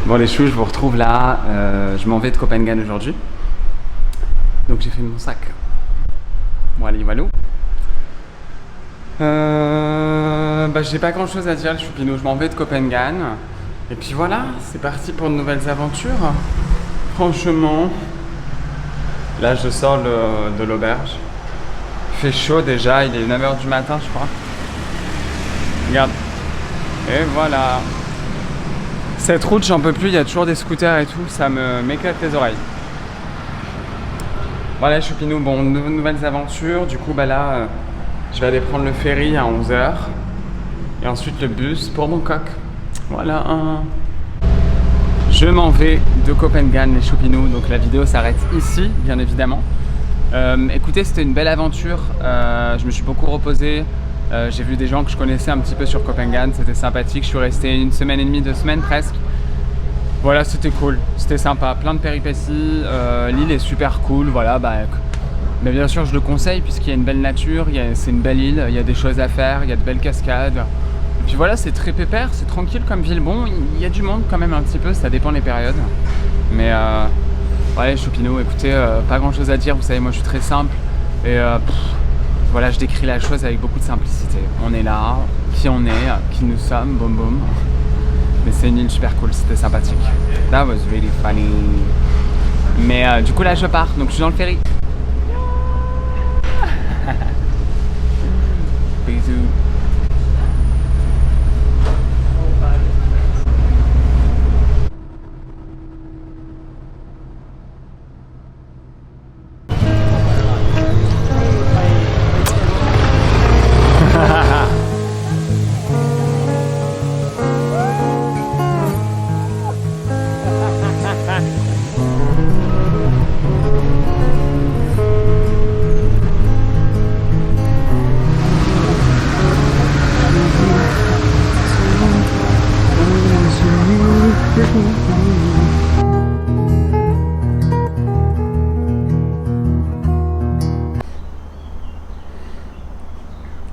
Bon les choux, je vous retrouve là, je m'en vais de Copenhague aujourd'hui. Donc j'ai fait mon sac. Voilà, voilà. J'ai pas grand chose à dire le choupinou, je m'en vais de Copenhague. Et puis voilà, c'est parti pour de nouvelles aventures. Franchement, là je sors de l'auberge. Il fait chaud déjà, il est 9h du matin je crois. Regarde. Et voilà. Cette route j'en peux plus, il y a toujours des scooters et tout, ça m'éclate les oreilles. Voilà choupinou, bon, nouvelles aventures. Du coup là, je vais aller prendre le ferry à 11h. Et ensuite le bus pour Bangkok. Voilà. Je m'en vais de Copenhague les choupinous, donc la vidéo s'arrête ici, bien évidemment. Écoutez, c'était une belle aventure, je me suis beaucoup reposé, j'ai vu des gens que je connaissais un petit peu sur Copenhague, c'était sympathique, je suis resté 1 semaine et demie, 2 semaines presque. Voilà, c'était cool, c'était sympa, plein de péripéties, l'île est super cool, voilà, mais bien sûr je le conseille puisqu'il y a une belle nature, c'est une belle île, il y a des choses à faire, il y a de belles cascades. Et puis voilà, c'est très pépère, c'est tranquille comme ville. Bon, il y a du monde quand même un petit peu, ça dépend des périodes. Mais ouais, choupinous, écoutez, pas grand chose à dire, vous savez, moi je suis très simple. Et voilà, je décris la chose avec beaucoup de simplicité. On est là, qui on est, qui nous sommes, boum boum. Mais c'est une île super cool, c'était sympathique. That was really funny. Mais du coup là je pars, donc je suis dans le ferry. Bisous.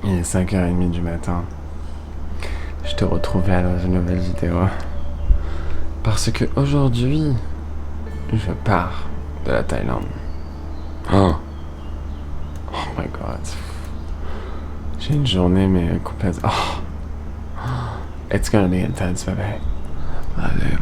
Il est 5h30 du matin. Je te retrouve là dans une nouvelle vidéo. Parce que aujourd'hui, je pars de la Thaïlande. Oh my god. J'ai une journée mais complète. It's gonna be intense, bébé. Allez.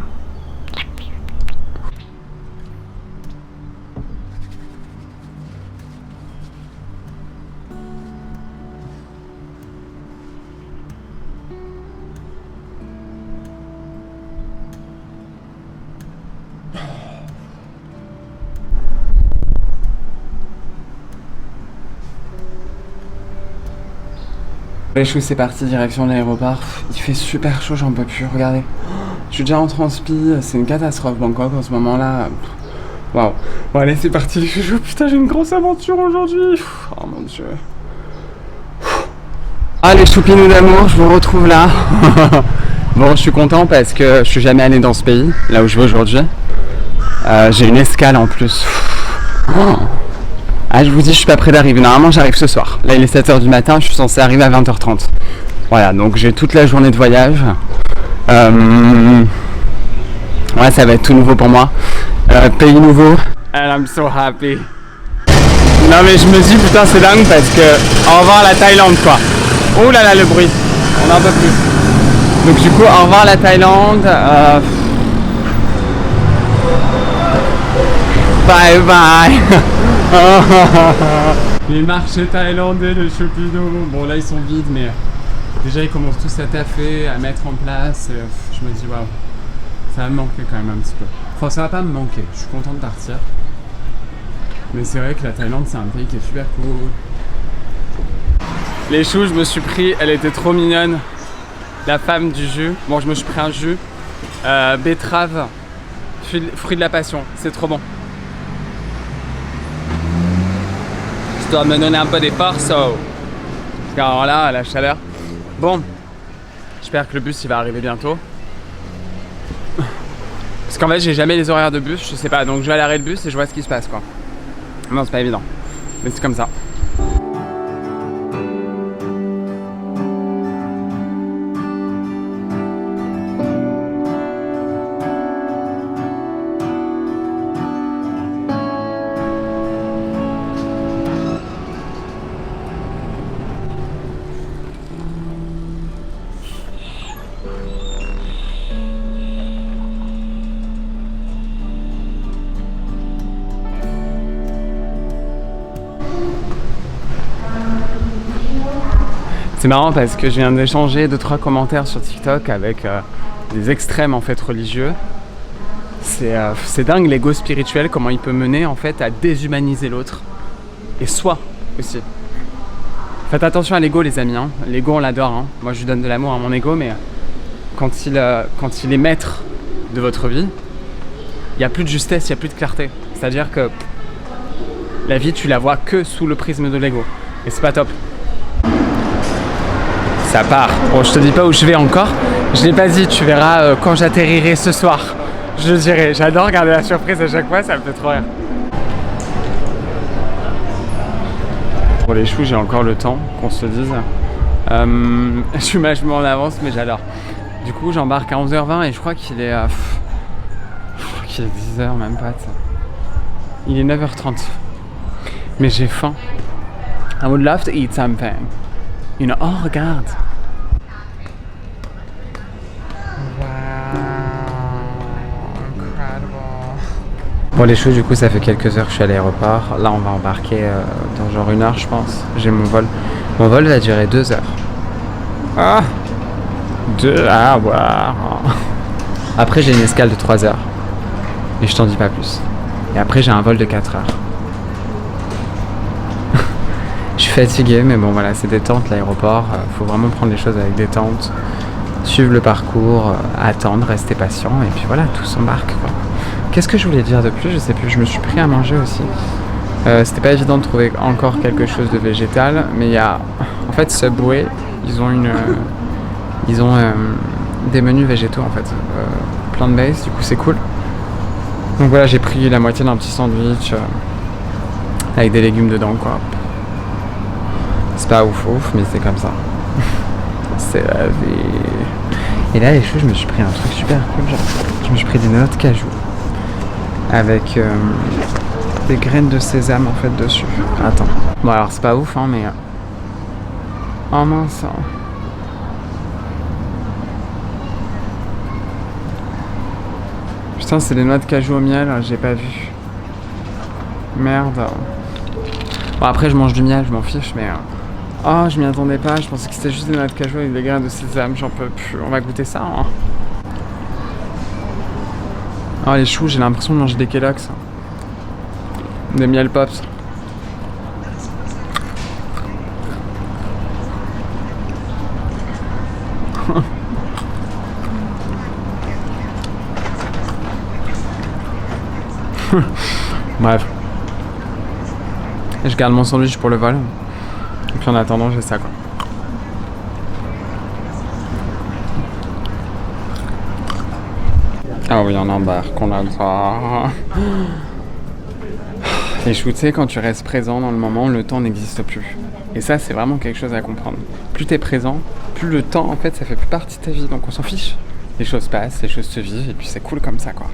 Les choux, c'est parti, direction de l'aéroport. Il fait super chaud, j'en peux plus, regardez. Je suis déjà en transpi, c'est une catastrophe Bangkok en ce moment-là. Waouh. Bon allez, c'est parti les choux. Putain, j'ai une grosse aventure aujourd'hui. Oh mon dieu. Ah les choupinous d'amour, je vous retrouve là. Bon, je suis content parce que je suis jamais allé dans ce pays, là où je vais aujourd'hui. J'ai une escale en plus. Ah, je vous dis, je suis pas près d'arriver. Normalement, j'arrive ce soir. Là, il est 7h du matin, je suis censé arriver à 20h30. Voilà, donc j'ai toute la journée de voyage. Ouais, ça va être tout nouveau pour moi. Pays nouveau. And I'm so happy. Non, mais je me dis, putain, c'est dingue parce que au revoir la Thaïlande, quoi. Oh là là, le bruit. On en peut plus. Donc, du coup, au revoir la Thaïlande. Bye bye. Les marchés thaïlandais, les choupinous, bon là ils sont vides mais déjà ils commencent tous à taffer, à mettre en place. Je me dis waouh, ça va me manquer quand même un petit peu. Enfin ça va pas me manquer, je suis content de partir. Mais c'est vrai que la Thaïlande c'est un pays qui est super cool. Les choux, je me suis pris, elle était trop mignonne. La femme du jus, bon je me suis pris un jus, betterave, fruit de la passion, c'est trop bon. Doit me donner un peu des forces. Alors là, la chaleur. Bon, j'espère que le bus il va arriver bientôt. Parce qu'en fait, j'ai jamais les horaires de bus, je sais pas. Donc je vais à l'arrêt de bus et je vois ce qui se passe quoi. Non, c'est pas évident. Mais c'est comme ça. C'est marrant parce que je viens d'échanger 2-3 commentaires sur TikTok avec des extrêmes en fait religieux. C'est dingue l'ego spirituel, comment il peut mener en fait à déshumaniser l'autre et soi aussi. Faites attention à l'ego les amis, hein. L'ego on l'adore, hein. Moi je lui donne de l'amour à mon ego, mais quand il est maître de votre vie, il n'y a plus de justesse, il n'y a plus de clarté. C'est-à-dire que la vie tu la vois que sous le prisme de l'ego et c'est pas top. Ça part. Bon, je te dis pas où je vais encore. Je l'ai pas dit, tu verras quand j'atterrirai ce soir. Je le dirai. J'adore regarder la surprise à chaque fois, ça me fait trop rire. Pour les choux, j'ai encore le temps, qu'on se dise. Je suis vachement en avance, mais j'adore. Du coup, j'embarque à 11h20 et je crois qu'il est 10h, même pas. Il est 9h30. Mais j'ai faim. I would love to eat something. You know, oh regarde. Wow, incredible. Bon les choux, du coup ça fait quelques heures que je suis à l'aéroport. Là on va embarquer dans genre 1 heure je pense. J'ai mon vol. Mon vol va durer 2 heures. Ah 2 à boire. Après j'ai une escale de 3 heures. Et je t'en dis pas plus. Et après j'ai un vol de 4 heures. Je suis fatigué, mais bon voilà, c'est détente l'aéroport. Faut vraiment prendre les choses avec détente, suivre le parcours, attendre, rester patient, et puis voilà, tout s'embarque quoi. Qu'est-ce que je voulais dire de plus? Je sais plus. Je me suis pris à manger aussi. C'était pas évident de trouver encore quelque chose de végétal, mais il y a, en fait, Subway, ils ont des menus végétaux en fait, plant-based, du coup c'est cool. Donc voilà, j'ai pris la moitié d'un petit sandwich avec des légumes dedans quoi. C'est pas ouf, mais c'est comme ça. C'est la vie. Et là, les choux, je me suis pris un truc super cool. Genre, je me suis pris des noix de cajou avec des graines de sésame en fait dessus. Attends. Bon, alors c'est pas ouf, hein, mais. Oh mince. Putain, c'est des noix de cajou au miel, j'ai pas vu. Merde. Bon, après, je mange du miel, je m'en fiche, mais. Oh, je m'y attendais pas, je pensais que c'était juste des noix de cajou avec des graines de sésame, j'en peux plus. On va goûter ça, hein. Oh, les choux, j'ai l'impression de manger des Kellogg's. Des miel pops. Bref. Et je garde mon sandwich pour le vol. Et puis en attendant, j'ai ça quoi. Ah oui, on embarque, on adore. Les choux, tu sais, quand tu restes présent dans le moment, le temps n'existe plus. Et ça, c'est vraiment quelque chose à comprendre. Plus t'es présent, plus le temps, en fait, ça fait plus partie de ta vie. Donc on s'en fiche. Les choses passent, les choses se vivent, et puis c'est cool comme ça quoi.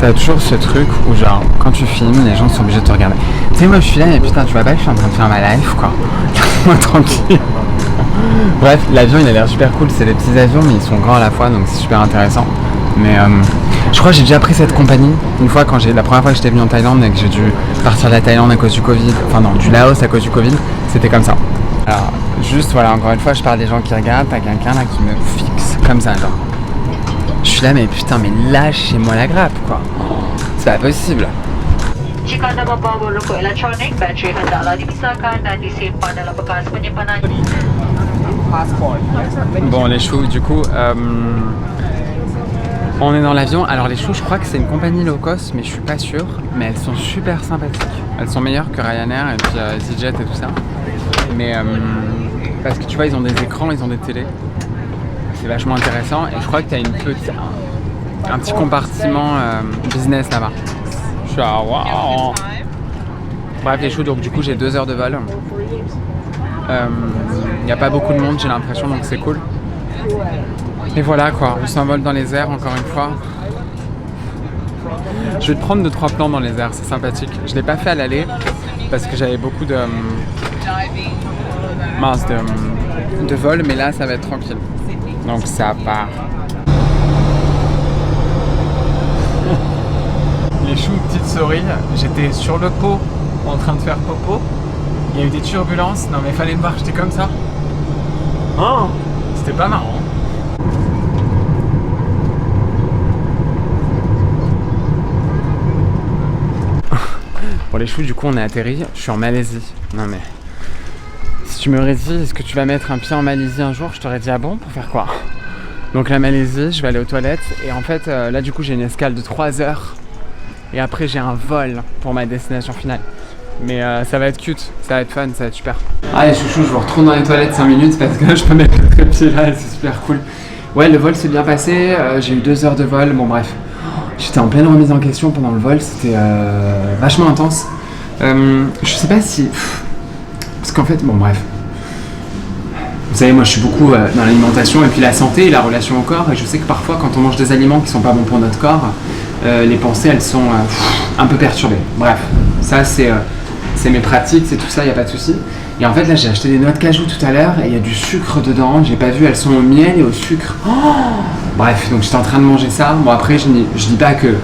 T'as toujours ce truc où genre quand tu filmes, les gens sont obligés de te regarder. Tu sais, moi je suis là mais putain tu vois pas que je suis en train de faire ma life quoi. Laisse-moi tranquille. Bref, l'avion il a l'air super cool, c'est des petits avions mais ils sont grands à la fois donc c'est super intéressant. Mais je crois que j'ai déjà pris cette compagnie une fois la première fois que j'étais venu en Thaïlande et que j'ai dû partir de la Thaïlande à cause du Covid, enfin non, du Laos à cause du Covid, c'était comme ça. Alors juste voilà, encore une fois je parle des gens qui regardent, t'as quelqu'un là qui me fixe comme ça genre. Je suis là mais putain mais lâchez-moi la grappe quoi. C'est pas possible. Bon les choux du coup on est dans l'avion. Alors les choux je crois que c'est une compagnie low cost mais je suis pas sûr. Mais elles sont super sympathiques. Elles sont meilleures que Ryanair et puis EasyJet et tout ça. Mais parce que tu vois ils ont des écrans, ils ont des télés. C'est vachement intéressant et je crois que tu as un petit compartiment business là-bas. Je suis à waouh. Bref les choux, donc du coup j'ai 2 heures de vol. Il n'y a pas beaucoup de monde j'ai l'impression donc c'est cool. Et voilà quoi, on s'envole dans les airs encore une fois. Je vais te prendre 2-3 plans dans les airs, c'est sympathique. Je l'ai pas fait à l'aller parce que j'avais beaucoup de vols mais là ça va être tranquille. Donc ça part. Les choux, petite souris, j'étais sur le pot en train de faire popo. Il y a eu des turbulences, non mais fallait me voir, j'étais comme ça. Oh, c'était pas marrant. Pour les choux, du coup, on est atterri. Je suis en Malaisie. Non mais... Si tu m'aurais dit, est-ce que tu vas mettre un pied en Malaisie un jour, je t'aurais dit, ah bon, pour faire quoi? Donc la Malaisie, je vais aller aux toilettes. Et en fait, là, du coup, j'ai une escale de 3 heures. Et après, j'ai un vol pour ma destination finale. Mais ça va être cute, ça va être fun, ça va être super. Allez, chouchou, je vous retrouve dans les toilettes 5 minutes parce que là, je peux mettre le trépied là et c'est super cool. Ouais, le vol s'est bien passé. J'ai eu 2 heures de vol. Bon, bref. J'étais en pleine remise en question pendant le vol, c'était vachement intense. Je sais pas si... Parce qu'en fait, bon bref. Vous savez, moi je suis beaucoup dans l'alimentation et puis la santé et la relation au corps. Et je sais que parfois quand on mange des aliments qui sont pas bons pour notre corps, les pensées elles sont un peu perturbées. Bref, ça c'est mes pratiques, c'est tout ça, y a pas de souci. Et en fait là j'ai acheté des noix de cajou tout à l'heure et il y a du sucre dedans, j'ai pas vu, elles sont au miel et au sucre. Oh, bref, donc j'étais en train de manger ça. Bon après je dis pas que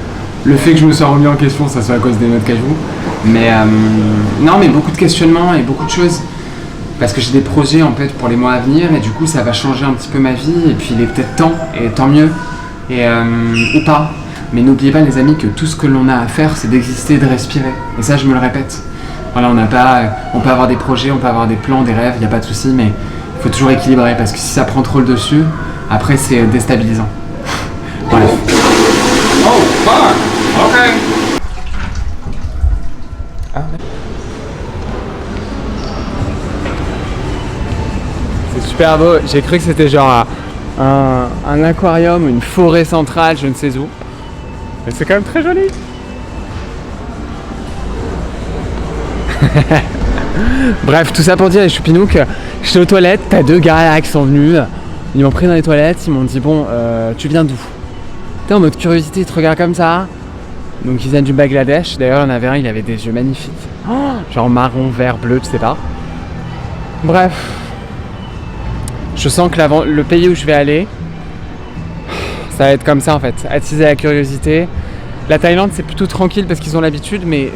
le fait que je me sois remis en question ça soit à cause des noix de cajou. Mais non mais beaucoup de questionnements et beaucoup de choses. Parce que j'ai des projets en fait pour les mois à venir et du coup ça va changer un petit peu ma vie et puis il est peut-être temps et tant mieux et ou pas. Mais n'oubliez pas les amis que tout ce que l'on a à faire c'est d'exister et de respirer. Et ça je me le répète. Voilà, on peut avoir des projets, on peut avoir des plans, des rêves, il n'y a pas de souci, mais il faut toujours équilibrer parce que si ça prend trop le dessus, après c'est déstabilisant. Bref. Oh fuck! Ok. Ah, c'est super beau, j'ai cru que c'était genre un aquarium, une forêt centrale, je ne sais où. Mais c'est quand même très joli. Bref, tout ça pour dire les choupinous que j'étais aux toilettes, t'as 2 gars là qui sont venus, ils m'ont pris dans les toilettes, ils m'ont dit bon, tu viens d'où? T'es en mode curiosité, ils te regardent comme ça. Donc ils viennent du Bangladesh, d'ailleurs il y en avait un, il avait des yeux magnifiques. Oh, genre marron, vert, bleu, tu sais pas. Bref. Je sens que le pays où je vais aller, ça va être comme ça en fait, attiser la curiosité. La Thaïlande c'est plutôt tranquille parce qu'ils ont l'habitude, mais...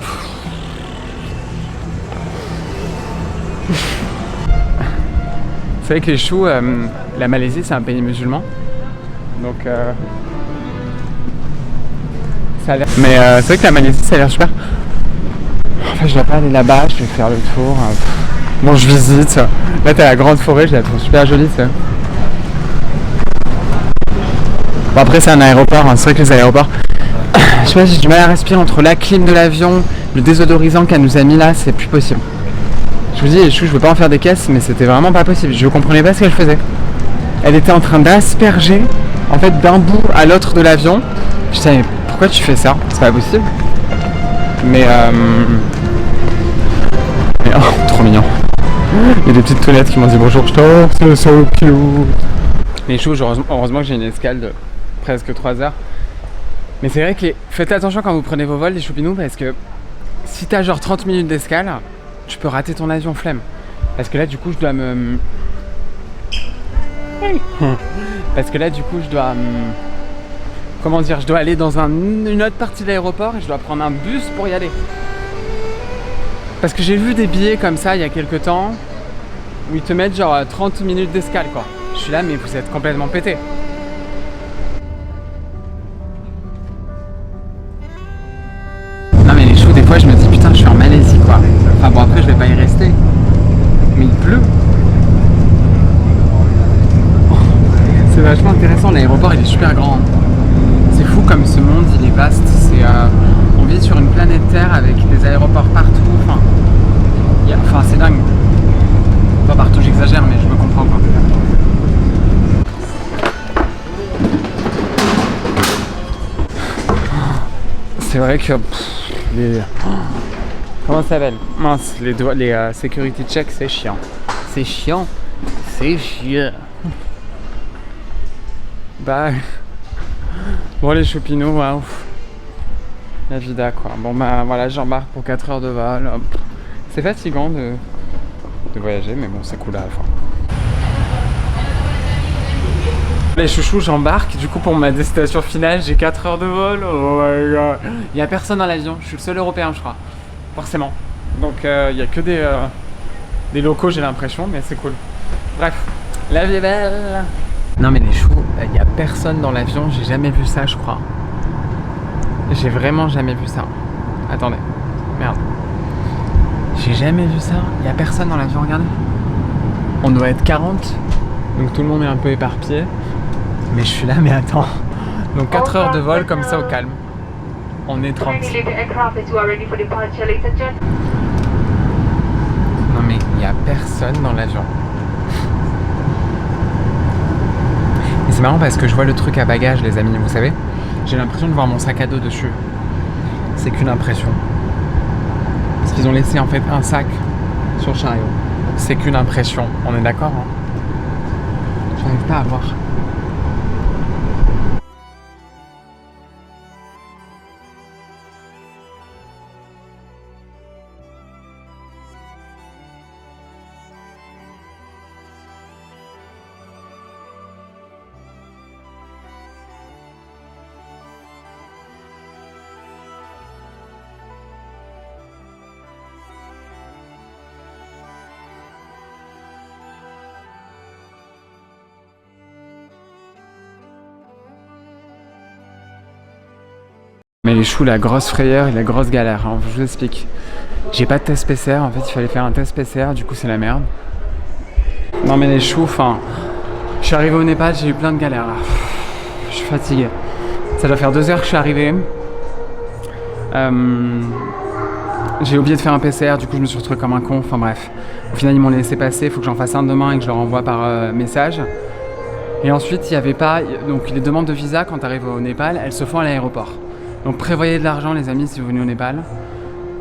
Vous savez que les choux, la Malaisie c'est un pays musulman. Donc... ça a l'air... Mais c'est vrai que la Malaisie ça a l'air super. En fait je dois pas aller là-bas, je vais faire le tour. Bon je visite. Là t'as la grande forêt, je la trouve super jolie ça. Bon après c'est un aéroport, hein. C'est vrai que les aéroports... Je sais pas, j'ai du mal à respirer entre la clim de l'avion, le désodorisant qu'elle nous a mis là, c'est plus possible. Je vous dis les choux, je veux pas en faire des caisses, mais c'était vraiment pas possible. Je comprenais pas ce qu'elle faisait. Elle était en train d'asperger, en fait, d'un bout à l'autre de l'avion. Je disais, mais pourquoi tu fais ça? C'est pas possible. Mais oh, trop mignon. Il y a des petites toilettes qui m'ont dit bonjour, je t'en, c'est so cute. Les choux, heureusement que j'ai une escale de presque 3 heures. Mais c'est vrai que faites attention quand vous prenez vos vols, les choupinous, parce que si t'as genre 30 minutes d'escale, tu peux rater ton avion, flemme. Parce que là du coup je dois me... Parce que là du coup je dois... Comment dire, je dois aller dans une autre partie de l'aéroport et je dois prendre un bus pour y aller. Parce que j'ai vu des billets comme ça il y a quelques temps où ils te mettent genre 30 minutes d'escale quoi. Je suis là mais vous êtes complètement pété. Non mais les choux des fois je me dis putain je suis en Malaisie quoi. Enfin bon après je vais pas y rester. Mais il pleut. C'est vachement intéressant, l'aéroport il est super grand. C'est fou comme ce monde il est vaste. On vit sur une planète Terre avec des aéroports partout. Enfin c'est dingue. Pas partout j'exagère mais je me comprends quoi. C'est vrai que comment ça s'appelle? Mince, les security checks c'est chiant. C'est chiant. C'est chiant. Bah... Bon les choupinous, waouh. La vida quoi. Bon bah voilà, j'embarque pour 4 heures de vol. C'est fatigant de voyager mais bon c'est cool à la fin. Les chouchous, j'embarque du coup pour ma destination finale, j'ai 4 heures de vol, oh my god. Il n'y a personne dans l'avion, je suis le seul européen je crois, forcément. Donc il n'y a que des locaux j'ai l'impression, mais c'est cool. Bref, la vie est belle. Non mais les choux, il n'y a personne dans l'avion, j'ai jamais vu ça je crois. J'ai vraiment jamais vu ça. Attendez, merde. J'ai jamais vu ça, il n'y a personne dans l'avion, regardez. On doit être 40, donc tout le monde est un peu éparpillé. Mais je suis là, mais attends. Donc 4 heures de vol comme ça au calme. On est 30. Non mais il n'y a personne dans l'avion. Et c'est marrant parce que je vois le truc à bagages les amis, vous savez. J'ai l'impression de voir mon sac à dos dessus. C'est qu'une impression. Parce qu'ils ont laissé en fait un sac sur le chariot. C'est qu'une impression, on est d'accord hein. J'arrive pas à voir. Mais les choux, la grosse frayeur et la grosse galère, hein, je vous explique. J'ai pas de test PCR, en fait il fallait faire un test PCR, du coup c'est la merde. Non mais les choux, enfin, je suis arrivé au Népal, j'ai eu plein de galères là. Je suis fatigué. Ça doit faire 2 heures que je suis arrivé. J'ai oublié de faire un PCR, du coup je me suis retrouvé comme un con, enfin bref. Au final ils m'ont laissé passer, il faut que j'en fasse un demain et que je leur envoie par message. Et ensuite il n'y avait pas, donc les demandes de visa quand tu arrives au Népal, elles se font à l'aéroport. Donc prévoyez de l'argent les amis si vous venez au Népal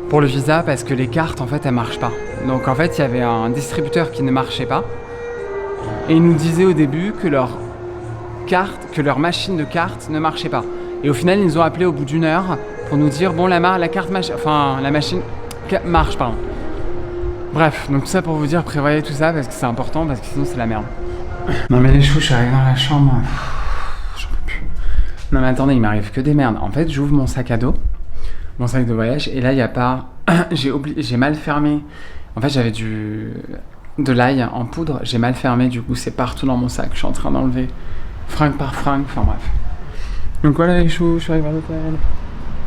pour le visa parce que les cartes en fait elles marchent pas. Donc en fait il y avait un distributeur qui ne marchait pas et ils nous disaient au début que leur machine de carte ne marchait pas. Et au final ils nous ont appelé au bout d'1 heure pour nous dire bon la machine marche pardon. Bref, donc tout ça pour vous dire prévoyez tout ça parce que c'est important parce que sinon c'est la merde. Non mais les choux, je suis arrivé dans la chambre. Non mais attendez, il m'arrive que des merdes. En fait, j'ouvre mon sac à dos, mon sac de voyage, et là il n'y a pas... j'ai mal fermé. En fait, j'avais de l'ail en poudre, j'ai mal fermé, du coup c'est partout dans mon sac. Je suis en train d'enlever fringue par fringue, enfin bref. Donc voilà les choux, je suis arrivé à l'hôtel.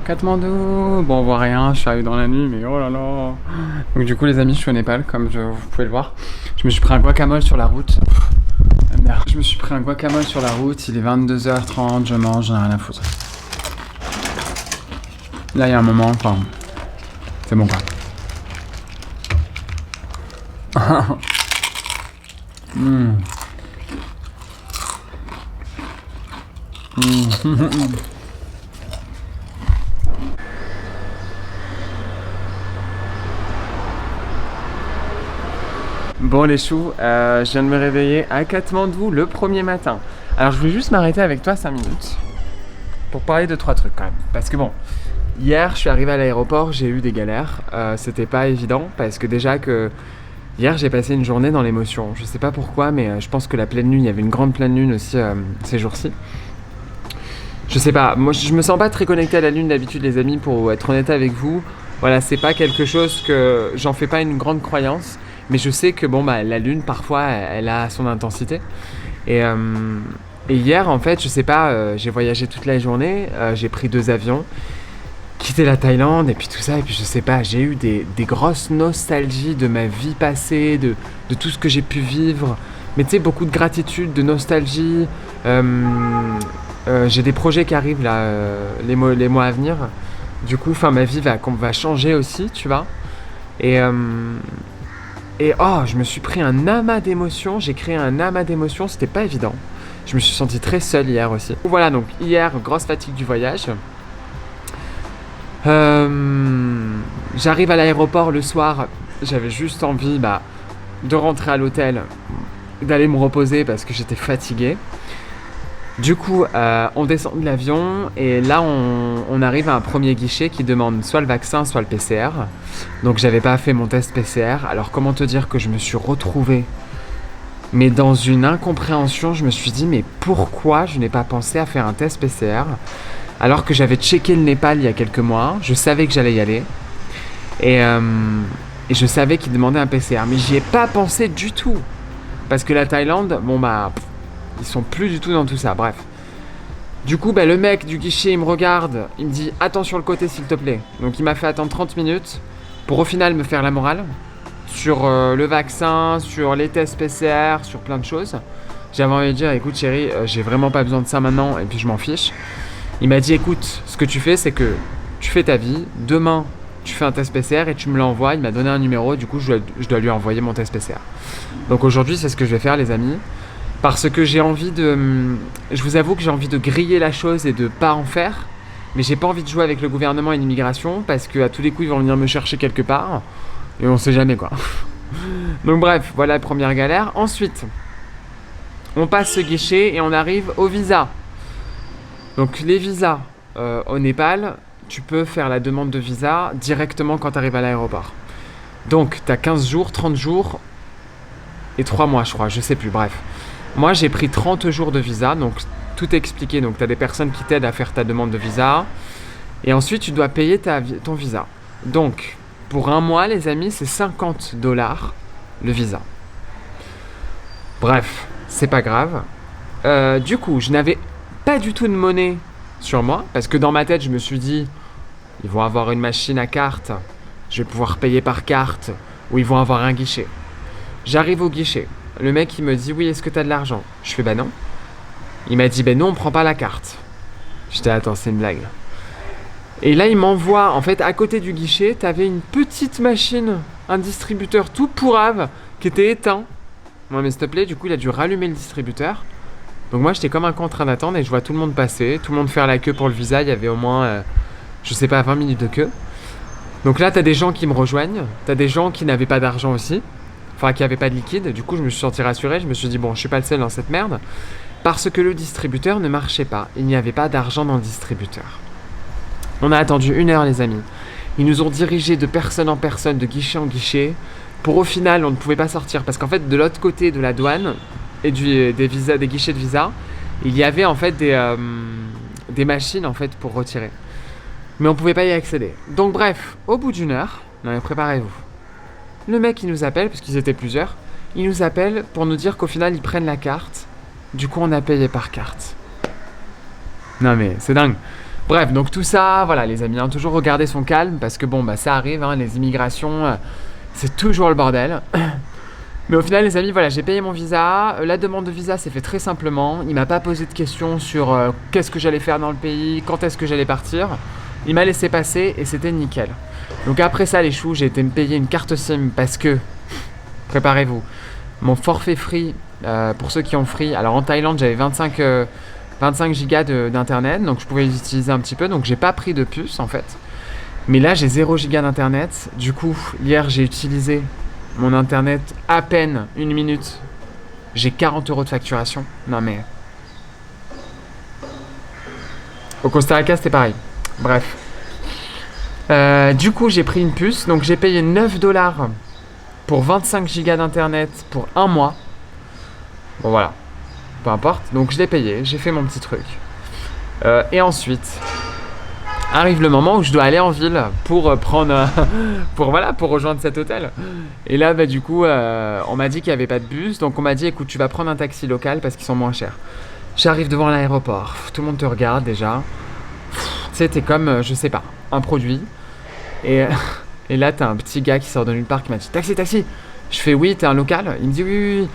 Katmandou. Bon, on voit rien, je suis arrivé dans la nuit, mais oh là là. Donc du coup les amis, je suis au Népal, comme vous pouvez le voir. Je me suis pris un guacamole sur la route. Merde. Je me suis pris un guacamole sur la route, il est 22h30, je mange, j'en ai rien à foutre. Là il y a un moment, enfin, c'est bon quoi. Bon les choux, je viens de me réveiller à Katmandou le premier matin. Alors je voulais juste m'arrêter avec toi 5 minutes pour parler de 3 trucs quand même. Parce que bon, hier je suis arrivé à l'aéroport, j'ai eu des galères. C'était pas évident parce que déjà que hier j'ai passé une journée dans l'émotion. Je sais pas pourquoi mais je pense que la pleine lune, il y avait une grande pleine lune aussi ces jours-ci. Je sais pas, moi je me sens pas très connecté à la lune d'habitude les amis pour être honnête avec vous. Voilà, c'est pas quelque chose que j'en fais pas une grande croyance. Mais je sais que bon bah la lune parfois elle a son intensité et hier en fait je sais pas j'ai voyagé toute la journée, j'ai pris 2 avions, quitté la Thaïlande et puis tout ça et puis je sais pas j'ai eu des grosses nostalgies de ma vie passée, de tout ce que j'ai pu vivre, mais tu sais beaucoup de gratitude, de nostalgie. J'ai des projets qui arrivent là les mois à venir, du coup enfin ma vie va changer aussi tu vois et oh, je me suis pris un amas d'émotions, j'ai créé un amas d'émotions, c'était pas évident. Je me suis senti très seul hier aussi. Voilà, donc hier, grosse fatigue du voyage. J'arrive à l'aéroport le soir, j'avais juste envie de rentrer à l'hôtel, d'aller me reposer parce que j'étais fatigué. Du coup, on descend de l'avion et là, on arrive à un premier guichet qui demande soit le vaccin, soit le PCR. Donc, j'avais pas fait mon test PCR. Alors, comment te dire que je me suis retrouvé Mais dans une incompréhension, je me suis dit, mais pourquoi je n'ai pas pensé à faire un test PCR alors que j'avais checké le Népal il y a quelques mois, je savais que j'allais y aller et je savais qu'il demandait un PCR, mais j'y ai pas pensé du tout parce que la Thaïlande, ils sont plus du tout dans tout ça, bref. Du coup, le mec du guichet, il me regarde, il me dit « Attends sur le côté s'il te plaît ». Donc il m'a fait attendre 30 minutes pour au final me faire la morale sur le vaccin, sur les tests PCR, sur plein de choses. J'avais envie de dire « Écoute chérie, j'ai vraiment pas besoin de ça maintenant et puis je m'en fiche ». Il m'a dit « Écoute, ce que tu fais, c'est que tu fais ta vie, demain tu fais un test PCR et tu me l'envoies ». Il m'a donné un numéro, du coup je dois lui envoyer mon test PCR. Donc aujourd'hui, c'est ce que je vais faire les amis. Parce que j'ai envie de... Je vous avoue que j'ai envie de griller la chose et de pas en faire. Mais j'ai pas envie de jouer avec le gouvernement et l'immigration parce qu'à tous les coups, ils vont venir me chercher quelque part. Et on sait jamais quoi. Donc bref, voilà la première galère. Ensuite, on passe ce guichet et on arrive au visa. Donc les visas au Népal, tu peux faire la demande de visa directement quand tu arrives à l'aéroport. Donc tu as 15 jours, 30 jours et 3 mois je crois, je sais plus, bref. Moi, j'ai pris 30 jours de visa, donc tout est expliqué. Donc, tu as des personnes qui t'aident à faire ta demande de visa. Et ensuite, tu dois payer ton visa. Donc, pour un mois, les amis, c'est $50 le visa. Bref, c'est pas grave. Du coup, je n'avais pas du tout de monnaie sur moi. Parce que dans ma tête, je me suis dit, ils vont avoir une machine à carte. Je vais pouvoir payer par carte. Ou ils vont avoir un guichet. J'arrive au guichet. Le mec, il me dit, oui, est-ce que t'as de l'argent? Je fais, non. Il m'a dit, non, on prend pas la carte. J'étais, attends, c'est une blague. Et là, il m'envoie, en fait, à côté du guichet, t'avais une petite machine, un distributeur tout pourrave, qui était éteint. Ouais, mais s'il te plaît, du coup, il a dû rallumer le distributeur. Donc moi, j'étais comme un con en train d'attendre et je vois tout le monde passer, tout le monde faire la queue pour le visa. Il y avait au moins, 20 minutes de queue. Donc là, t'as des gens qui me rejoignent, t'as des gens qui n'avaient pas d'argent aussi. Enfin, qui n'avait pas de liquide. Du coup, je me suis senti rassuré. Je me suis dit, bon, je suis pas le seul dans cette merde. Parce que le distributeur ne marchait pas. Il n'y avait pas d'argent dans le distributeur. On a attendu 1 heure, les amis. Ils nous ont dirigés de personne en personne, de guichet en guichet. Pour au final, on ne pouvait pas sortir. Parce qu'en fait, de l'autre côté de la douane et des guichets de visa, il y avait en fait des machines en fait, pour retirer. Mais on ne pouvait pas y accéder. Donc bref, au bout d'1 heure, non mais préparez-vous. Le mec, il nous appelle, parce qu'ils étaient plusieurs, il nous appelle pour nous dire qu'au final, ils prennent la carte. Du coup, on a payé par carte. Non mais, c'est dingue. Bref, donc tout ça, voilà les amis, toujours regarder son calme, parce que ça arrive, les immigrations, c'est toujours le bordel. Mais au final, les amis, voilà, j'ai payé mon visa. La demande de visa s'est fait très simplement. Il m'a pas posé de questions sur qu'est-ce que j'allais faire dans le pays, quand est-ce que j'allais partir. Il m'a laissé passer et c'était nickel. Donc après ça, les choux, j'ai été me payer une carte SIM parce que, préparez-vous, mon forfait free, pour ceux qui ont free, alors en Thaïlande, j'avais 25 gigas d'internet, donc je pouvais les utiliser un petit peu, donc j'ai pas pris de puce en fait. Mais là, j'ai 0 gigas d'internet. Du coup, hier, j'ai utilisé mon internet à peine 1 minute. J'ai 40 € de facturation. Non mais... Au Costa Rica, c'était pareil. Bref. Du coup, j'ai pris une puce. Donc, j'ai payé $9 pour 25 gigas d'internet pour 1 mois. Bon, voilà. Peu importe. Donc, je l'ai payé. J'ai fait mon petit truc. Et ensuite, arrive le moment où je dois aller en ville pour prendre... pour rejoindre cet hôtel. Et là, du coup, on m'a dit qu'il n'y avait pas de bus. Donc, on m'a dit, écoute, tu vas prendre un taxi local parce qu'ils sont moins chers. J'arrive devant l'aéroport. Tout le monde te regarde déjà. Tu sais, t'es comme, je sais pas, un produit. Et là, t'as un petit gars qui sort de nulle part qui m'a dit « Taxi, taxi !» Je fais « Oui, t'es un local ?» Il me dit « Oui, oui, oui. »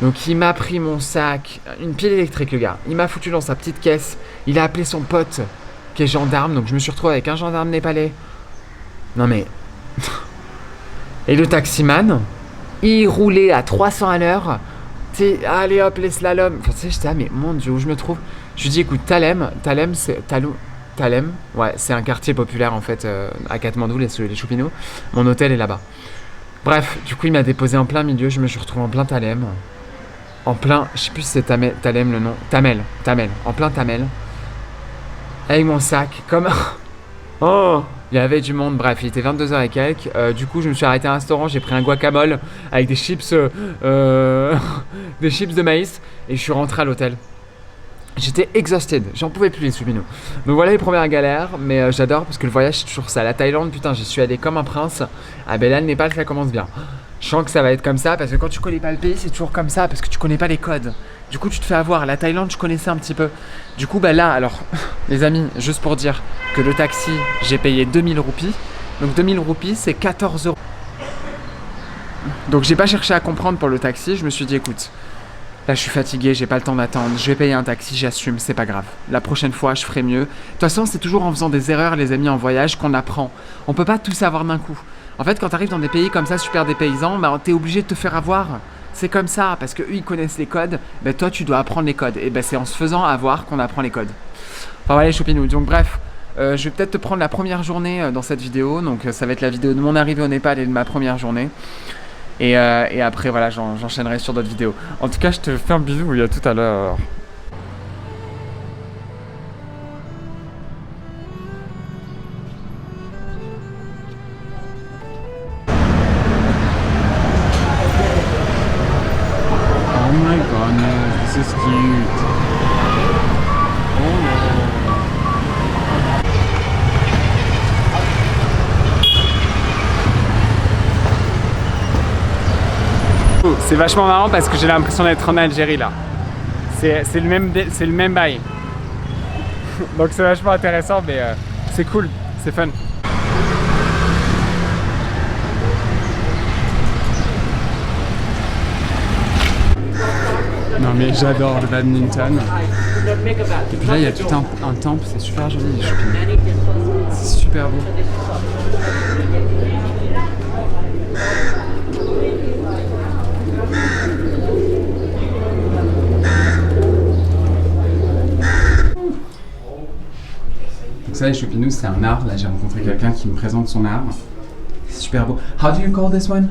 Donc, il m'a pris mon sac, une pile électrique, le gars. Il m'a foutu dans sa petite caisse. Il a appelé son pote qui est gendarme. Donc, je me suis retrouvé avec un gendarme népalais. Non, mais... Et le taximan, il roulait à 300 à l'heure. Tu sais, allez hop, les slaloms. Enfin, tu sais, j'étais là, mais mon Dieu, où je me trouve? Je lui dis « Écoute, Talem, c'est... Talem, ouais, c'est un quartier populaire en fait à Katmandou, les Choupinous. Mon hôtel est là-bas. Bref, du coup, il m'a déposé en plein milieu. Je me suis retrouvé en plein Talem. En plein, je sais plus si c'est Talem le nom. Tamel, en plein Tamel. Avec mon sac, comme Oh, il y avait du monde, bref, il était 22h et quelques. Du coup, je me suis arrêté à un restaurant, j'ai pris un guacamole avec des chips, des chips de maïs et je suis rentré à l'hôtel. J'étais exhausted, j'en pouvais plus les soupinous. Donc voilà les premières galères, mais j'adore parce que le voyage c'est toujours ça. La Thaïlande, putain, j'y suis allé comme un prince. Ah ben là, le Népal, ça commence bien. Je sens que ça va être comme ça parce que quand tu connais pas le pays, c'est toujours comme ça parce que tu connais pas les codes. Du coup, tu te fais avoir. La Thaïlande, je connaissais un petit peu. Du coup, bah là, alors, les amis, juste pour dire que le taxi, j'ai payé 2000 roupies. Donc 2000 roupies, c'est 14 €. Donc j'ai pas cherché à comprendre pour le taxi. Je me suis dit, écoute, là, je suis fatigué, j'ai pas le temps d'attendre. Je vais payer un taxi, j'assume, c'est pas grave. La prochaine fois, je ferai mieux. De toute façon, c'est toujours en faisant des erreurs, les amis, en voyage, qu'on apprend. On peut pas tout savoir d'un coup. En fait, quand tu arrives dans des pays comme ça, super dépaysants, bah, t'es obligé de te faire avoir. C'est comme ça, parce qu'eux, ils connaissent les codes. Bah, toi, tu dois apprendre les codes. Et bah, c'est en se faisant avoir qu'on apprend les codes. Enfin, voilà les choupinous. Donc, bref, je vais peut-être te prendre la première journée dans cette vidéo. Donc, ça va être la vidéo de mon arrivée au Népal et de ma première journée. Et après, voilà, j'enchaînerai sur d'autres vidéos. En tout cas, je te fais un bisou, il y a tout à l'heure. Oh my goodness, this is cute. Oh, c'est vachement marrant parce que j'ai l'impression d'être en Algérie là. C'est le même bail. Donc c'est vachement intéressant, mais c'est cool, c'est fun. Non mais j'adore le badminton. Et puis là il y a tout un temple, c'est super joli les choupinous. C'est super beau. Donc ça les choupinous c'est un art, là j'ai rencontré quelqu'un qui me présente son art. C'est super beau. How do you call this one?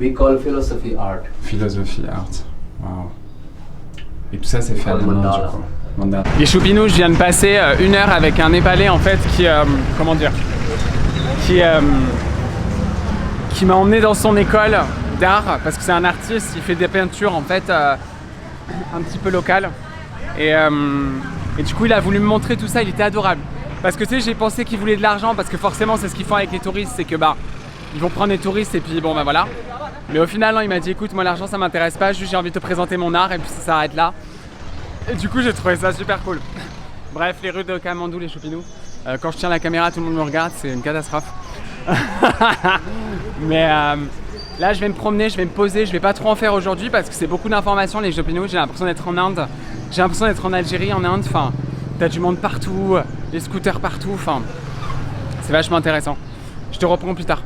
We call philosophy art. Philosophy art. Wow. Et tout ça c'est fait à la main du coup. Mandala. Les choupinous, je viens de passer 1 heure avec un Népalais en fait qui comment dire, qui m'a emmené dans son école d'art parce que c'est un artiste, il fait des peintures en fait un petit peu locales et du coup il a voulu me montrer tout ça, il était adorable parce que tu sais j'ai pensé qu'il voulait de l'argent parce que forcément c'est ce qu'ils font avec les touristes, c'est que bah ils vont prendre les touristes et puis bon bah voilà, mais au final non, il m'a dit écoute moi l'argent ça m'intéresse pas, juste j'ai envie de te présenter mon art et puis ça s'arrête là. Et du coup j'ai trouvé ça super cool. Bref, les rues de Kamandou, les choupinous. Quand je tiens la caméra, tout le monde me regarde, c'est une catastrophe. Mais là je vais me promener, je vais me poser, je vais pas trop en faire aujourd'hui parce que c'est beaucoup d'informations les choupinous. J'ai l'impression d'être en Inde, j'ai l'impression d'être en Algérie, en Inde, enfin t'as du monde partout, les scooters partout, enfin c'est vachement intéressant. Je te reprends plus tard.